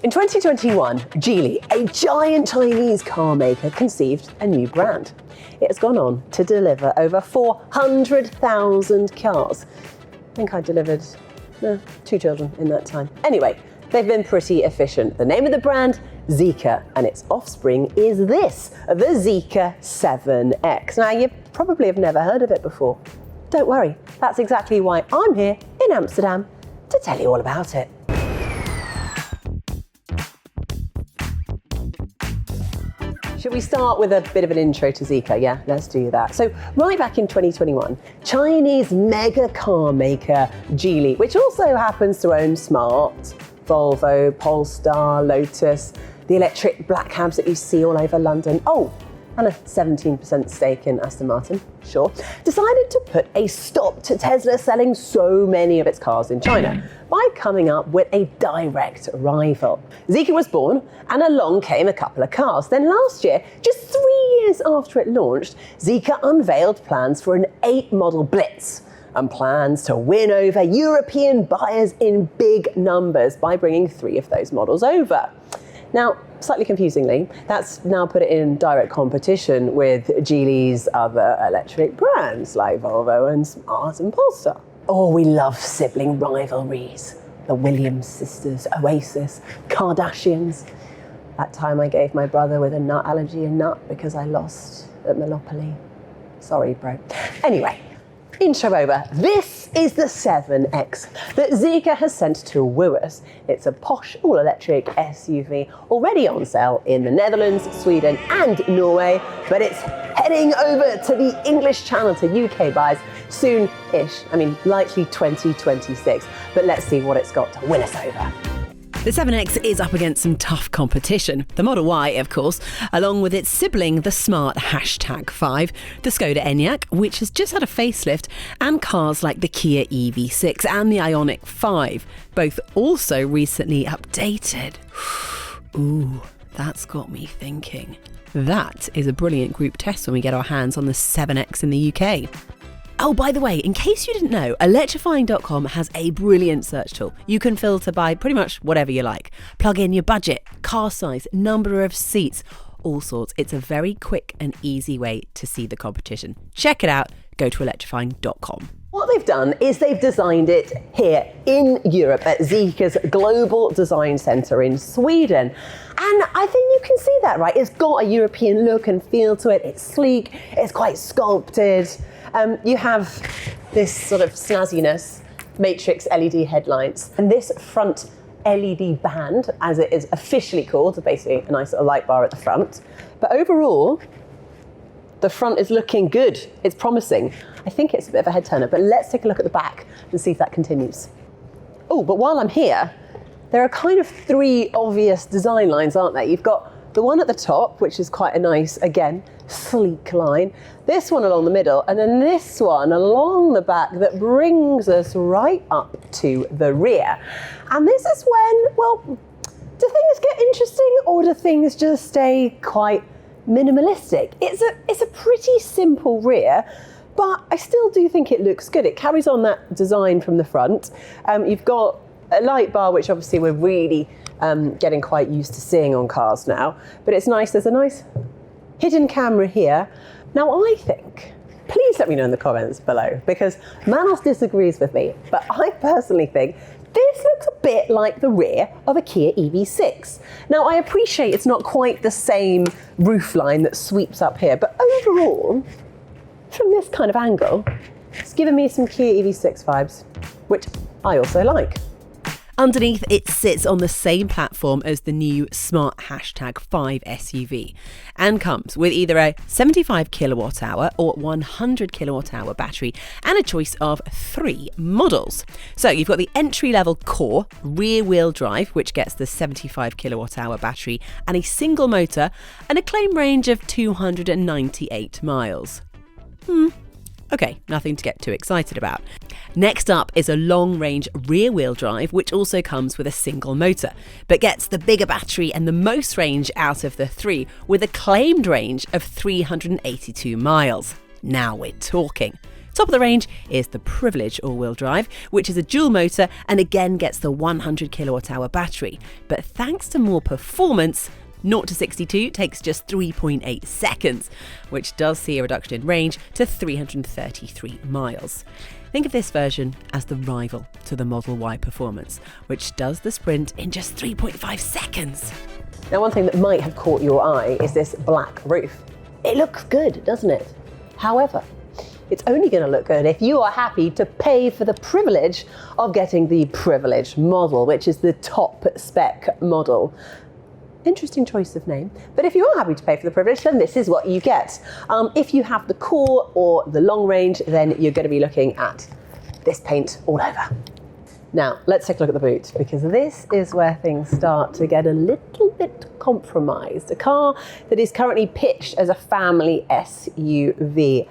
In 2021, Geely, a giant Chinese car maker, conceived a new brand. It has gone on to deliver over 400,000 cars. I think I delivered 2 children in that time. Anyway, they've been pretty efficient. The name of the brand, Zeekr, and its offspring is this, the Zeekr 7X. Now, you probably have never heard of it before. Don't worry, that's exactly why I'm here in Amsterdam to tell you all about it. Should we start with a bit of an intro to Zeekr? Yeah, let's do that. So right back in 2021, Chinese mega car maker Geely, which also happens to own Smart, Volvo, Polestar, Lotus, the electric black cabs that you see all over London. Oh, and a 17% stake in Aston Martin, sure, decided to put a stop to Tesla selling so many of its cars in China by coming up with a direct rival. Zeekr was born, and along came a couple of cars. Then last year, just 3 years after it launched, Zeekr unveiled plans for an 8-model Blitz and plans to win over European buyers in big numbers by bringing 3 of those models over. Now, slightly confusingly, that's now put it in direct competition with Geely's other electric brands like Volvo and Smart and Polestar. Oh, we love sibling rivalries. The Williams sisters, Oasis, Kardashians. That time I gave my brother with a nut allergy a nut because I lost at Monopoly. Sorry, bro. Anyway, intro over. This is the 7X that Zeekr has sent to woo us. It's a posh, all-electric SUV already on sale in the Netherlands, Sweden and Norway, but it's heading over to the English Channel to UK buyers soon-ish. I mean, likely 2026, but let's see what it's got to win us over. The 7X is up against some tough competition. The Model Y, of course, along with its sibling, the Smart #5, the Skoda Enyaq, which has just had a facelift, and cars like the Kia EV6 and the Ioniq 5, both also recently updated. Ooh, that's got me thinking. That is a brilliant group test when we get our hands on the 7X in the UK. Oh, by the way, in case you didn't know, Electrifying.com has a brilliant search tool. You can filter by pretty much whatever you like. Plug in your budget, car size, number of seats, all sorts. It's a very quick and easy way to see the competition. Check it out. Go to Electrifying.com. What they've done is they've designed it here in Europe at Zeekr's Global Design Centre in Sweden. And I think you can see that, right? It's got a European look and feel to it. It's sleek, it's quite sculpted. You have this sort of snazziness, matrix LED headlights, and this front LED band, as it is officially called, basically a nice little light bar at the front. But overall, the front is looking good. It's promising. I think it's a bit of a head turner, but let's take a look at the back and see if that continues. Oh, but while I'm here, there are kind of 3 obvious design lines, aren't there? You've got the one at the top, which is quite a nice, again, sleek line. This one along the middle, and then this one along the back that brings us right up to the rear. And this is when, well, do things get interesting or do things just stay quite minimalistic? It's a pretty simple rear, but I still do think it looks good. It carries on that design from the front. You've got a light bar, which obviously we're really getting quite used to seeing on cars now, but it's nice. There's a nice hidden camera here. Now I think, please let me know in the comments below, because Manos disagrees with me, but I personally think this looks a bit like the rear of a Kia EV6. Now I appreciate it's not quite the same roofline that sweeps up here, but overall, from this kind of angle, it's giving me some Kia EV6 vibes, which I also like. Underneath, it sits on the same platform as the new Smart #5 SUV and comes with either a 75 kilowatt hour or 100 kilowatt hour battery and a choice of 3 models. So you've got the entry-level core rear-wheel drive, which gets the 75 kilowatt hour battery and a single motor and a claim range of 298 miles. Okay, nothing to get too excited about. Next up is a long-range rear-wheel drive, which also comes with a single motor, but gets the bigger battery and the most range out of the 3, with a claimed range of 382 miles. Now we're talking. Top of the range is the Privilege all-wheel drive, which is a dual motor and again gets the 100 kilowatt hour battery. But thanks to more performance, 0 to 62 takes just 3.8 seconds, which does see a reduction in range to 333 miles. Think of this version as the rival to the Model Y Performance, which does the sprint in just 3.5 seconds. Now, one thing that might have caught your eye is this black roof. It looks good, doesn't it? However, it's only going to look good if you are happy to pay for the privilege of getting the Privilege model, which is the top spec model. Interesting choice of name, but if you are happy to pay for the privilege, then this is what you get. If you have the core or the long range, then you're going to be looking at this paint all over. Now, let's take a look at the boot, because this is where things start to get a little bit compromised. A car that is currently pitched as a family SUV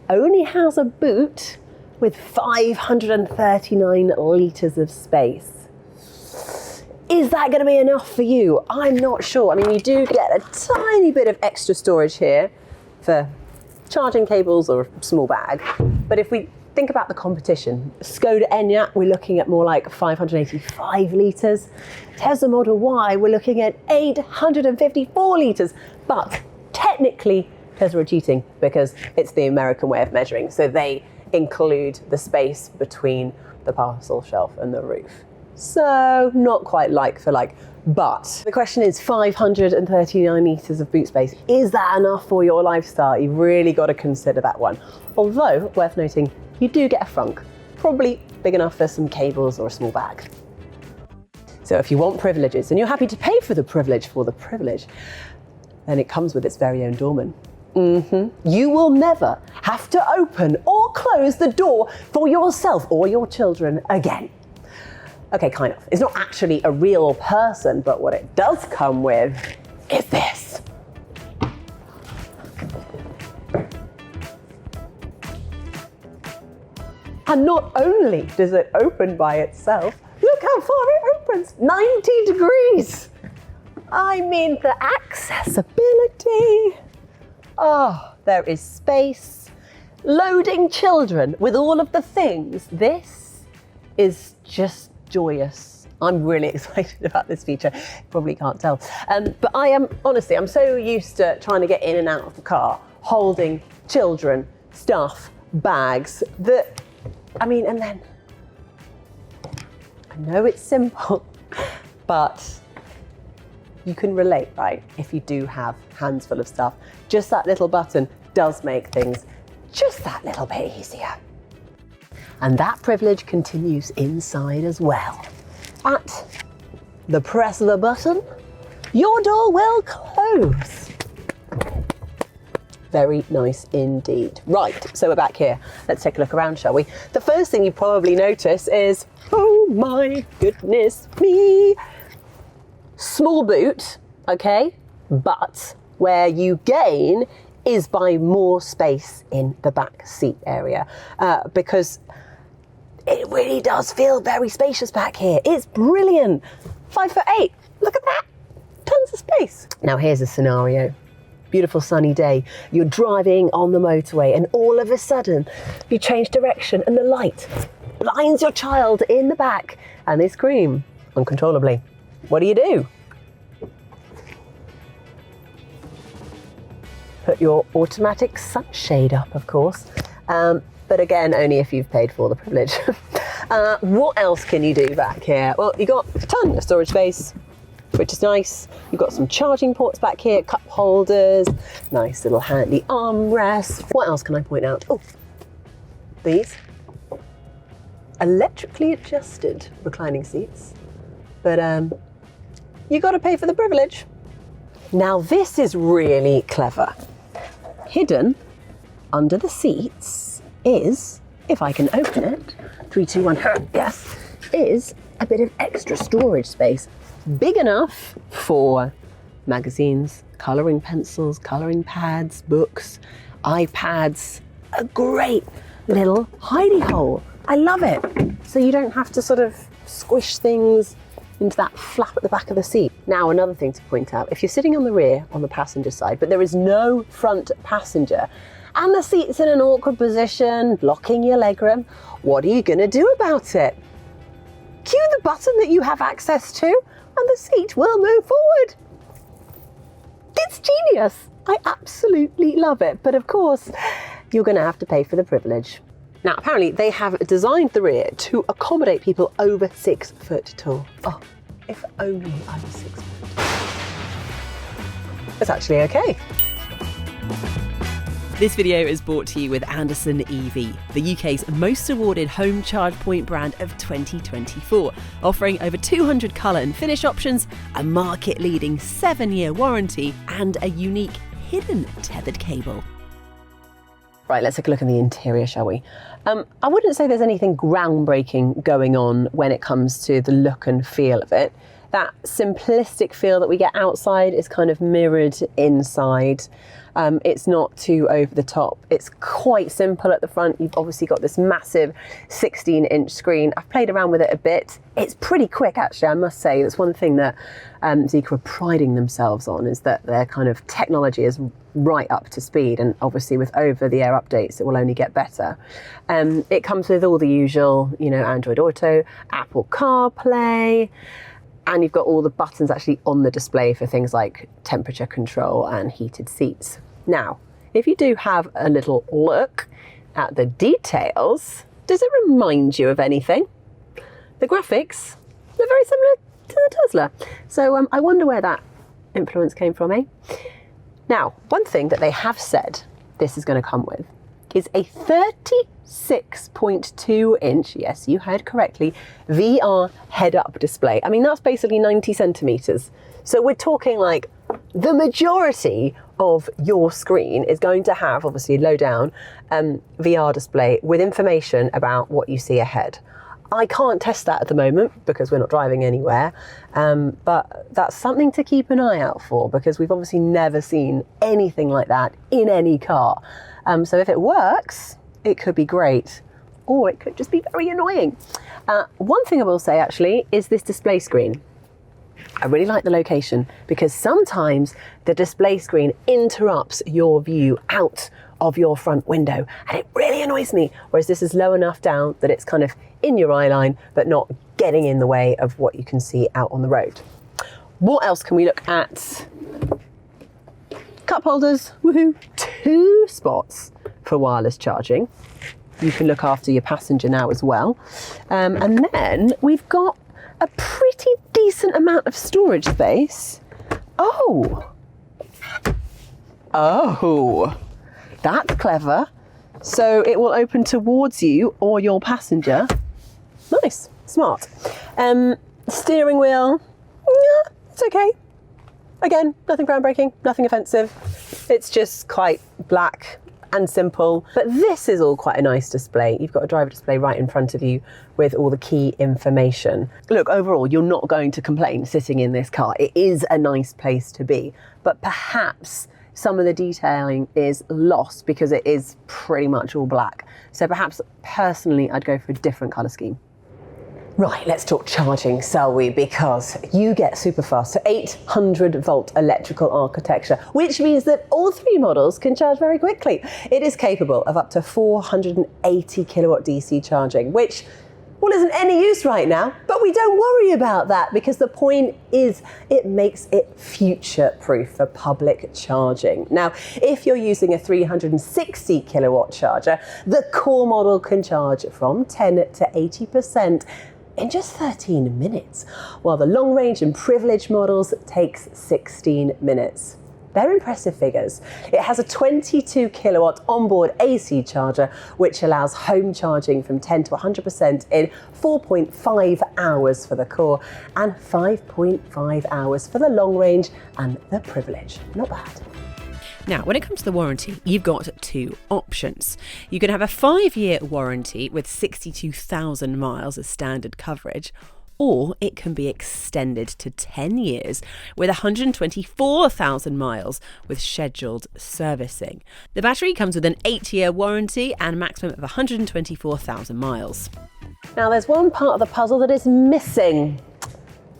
only has a boot with 539 litres of space. Is that going to be enough for you? I'm not sure. I mean, you do get a tiny bit of extra storage here for charging cables or a small bag. But if we think about the competition, Skoda Enyaq, we're looking at more like 585 litres. Tesla Model Y, we're looking at 854 litres. But technically, Tesla are cheating because it's the American way of measuring. So they include the space between the parcel shelf and the roof. So not quite like for like, but the question is 539 litres of boot space. Is that enough for your lifestyle? You've really got to consider that one. Although, worth noting, you do get a frunk, probably big enough for some cables or a small bag. So if you want privileges and you're happy to pay for the privilege, then it comes with its very own doorman. You will never have to open or close the door for yourself or your children again. Okay, kind of. It's not actually a real person, but what it does come with is this. And not only does it open by itself, look how far it opens, 90 degrees. I mean, the accessibility. Oh, there is space. Loading children with all of the things. This is just joyous. I'm really excited about this feature. Probably can't tell. But I'm so used to trying to get in and out of the car, holding children, stuff, bags, that, and then, I know it's simple, but you can relate, right? If you do have hands full of stuff, just that little button does make things just that little bit easier. And that privilege continues inside as well. At the press of a button, your door will close. Very nice indeed. Right, so we're back here. Let's take a look around, shall we? The first thing you probably notice is, oh my goodness me, small boot, okay? But where you gain is by more space in the back seat area, because it really does feel very spacious back here. It's brilliant. 5'8", look at that. Tons of space. Now here's a scenario. Beautiful sunny day. You're driving on the motorway and all of a sudden you change direction and the light blinds your child in the back and they scream uncontrollably. What do? Put your automatic sunshade up, of course. But again, only if you've paid for the privilege. What else can you do back here? Well, you got a ton of storage space, which is nice. You've got some charging ports back here, cup holders, nice little handy armrests. What else can I point out? Oh, these electrically adjusted reclining seats. But you got to pay for the privilege. Now this is really clever. Hidden under the seats is, if I can open it, 3, 2, 1, yes, is a bit of extra storage space. Big enough for magazines, colouring pencils, colouring pads, books, iPads. A great little hidey hole. I love it. So you don't have to sort of squish things into that flap at the back of the seat. Now, another thing to point out, if you're sitting on the rear, on the passenger side, but there is no front passenger, and the seat's in an awkward position, blocking your legroom, what are you going to do about it? Cue the button that you have access to, and the seat will move forward. It's genius. I absolutely love it. But of course, you're going to have to pay for the privilege. Now, apparently, they have designed the rear to accommodate people over 6 foot tall. Oh, if only I was 6 foot. It's actually okay. This video is brought to you with Anderson EV, the UK's most awarded home charge point brand of 2024, offering over 200 colour and finish options, a market-leading 7-year warranty, and a unique hidden tethered cable. Right, let's take a look in the interior, shall we? I wouldn't say there's anything groundbreaking going on when it comes to the look and feel of it. That simplistic feel that we get outside is kind of mirrored inside. It's not too over the top. It's quite simple at the front. You've obviously got this massive 16-inch screen. I've played around with it a bit. It's pretty quick, actually, I must say. That's one thing that Zeekr are priding themselves on, is that their kind of technology is right up to speed. And obviously with over-the-air updates, it will only get better. It comes with all the usual, Android Auto, Apple CarPlay, and you've got all the buttons actually on the display for things like temperature control and heated seats. Now, if you do have a little look at the details, does it remind you of anything? The graphics are very similar to the Tesla. So I wonder where that influence came from, eh? Now, one thing that they have said this is going to come with is a 36.2 inch, yes, you heard correctly, VR head-up display. I mean, that's basically 90 centimetres. So we're talking like the majority of your screen is going to have, obviously, low down VR display with information about what you see ahead. I can't test that at the moment because we're not driving anywhere, but that's something to keep an eye out for, because we've obviously never seen anything like that in any car. So if it works, it could be great, or it could just be very annoying. One thing I will say, actually, is this display screen. I really like the location, because sometimes the display screen interrupts your view out of your front window, and it really annoys me, whereas this is low enough down that it's kind of in your eye line but not getting in the way of what you can see out on the road. What else can we look at? Cup holders, woohoo! 2 spots for wireless charging. You can look after your passenger now as well. And then we've got a pretty decent amount of storage space. Oh, that's clever. So it will open towards you or your passenger. Nice, smart. Steering wheel, yeah, it's okay. Again, nothing groundbreaking, nothing offensive. It's just quite black and simple. But this is all quite a nice display. You've got a driver display right in front of you with all the key information. Look, overall, you're not going to complain sitting in this car. It is a nice place to be, but perhaps some of the detailing is lost because it is pretty much all black. So perhaps personally, I'd go for a different colour scheme. Right, let's talk charging, shall we? Because you get super fast to 800 volt electrical architecture, which means that all 3 models can charge very quickly. It is capable of up to 480 kilowatt DC charging, which, well, isn't any use right now, but we don't worry about that, because the point is it makes it future-proof for public charging. Now, if you're using a 360 kilowatt charger, the core model can charge from 10 to 80% in just 13 minutes, while the long range and privilege models takes 16 minutes. They're impressive figures. It has a 22 kilowatt onboard AC charger, which allows home charging from 10 to 100% in 4.5 hours for the core and 5.5 hours for the long range and the privilege. Not bad. Now, when it comes to the warranty, you've got 2 options. You can have a 5-year warranty with 62,000 miles as standard coverage, or it can be extended to 10 years with 124,000 miles with scheduled servicing. The battery comes with an 8-year warranty and a maximum of 124,000 miles. Now, there's one part of the puzzle that is missing.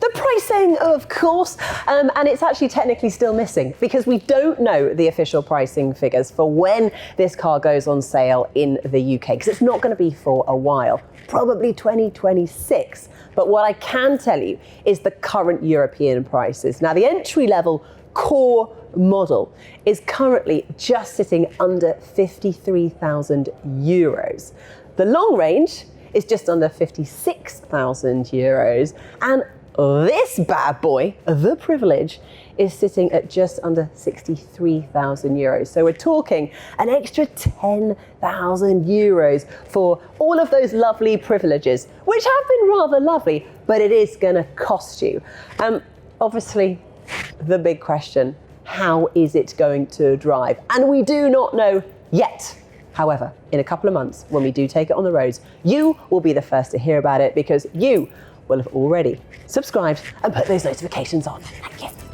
The The pricing, of course, and it's actually technically still missing because we don't know the official pricing figures for when this car goes on sale in the UK, because it's not going to be for a while, probably 2026. But what I can tell you is the current European prices. Now, the entry-level core model is currently just sitting under 53,000 euros. The long range is just under 56,000 euros, and this bad boy, the Privilege, is sitting at just under 63,000 euros. So we're talking an extra 10,000 euros for all of those lovely privileges, which have been rather lovely, but it is going to cost you. Obviously, the big question, how is it going to drive? And we do not know yet. However, in a couple of months, when we do take it on the roads, you will be the first to hear about it because you will have already subscribed and put those notifications on. Thank you.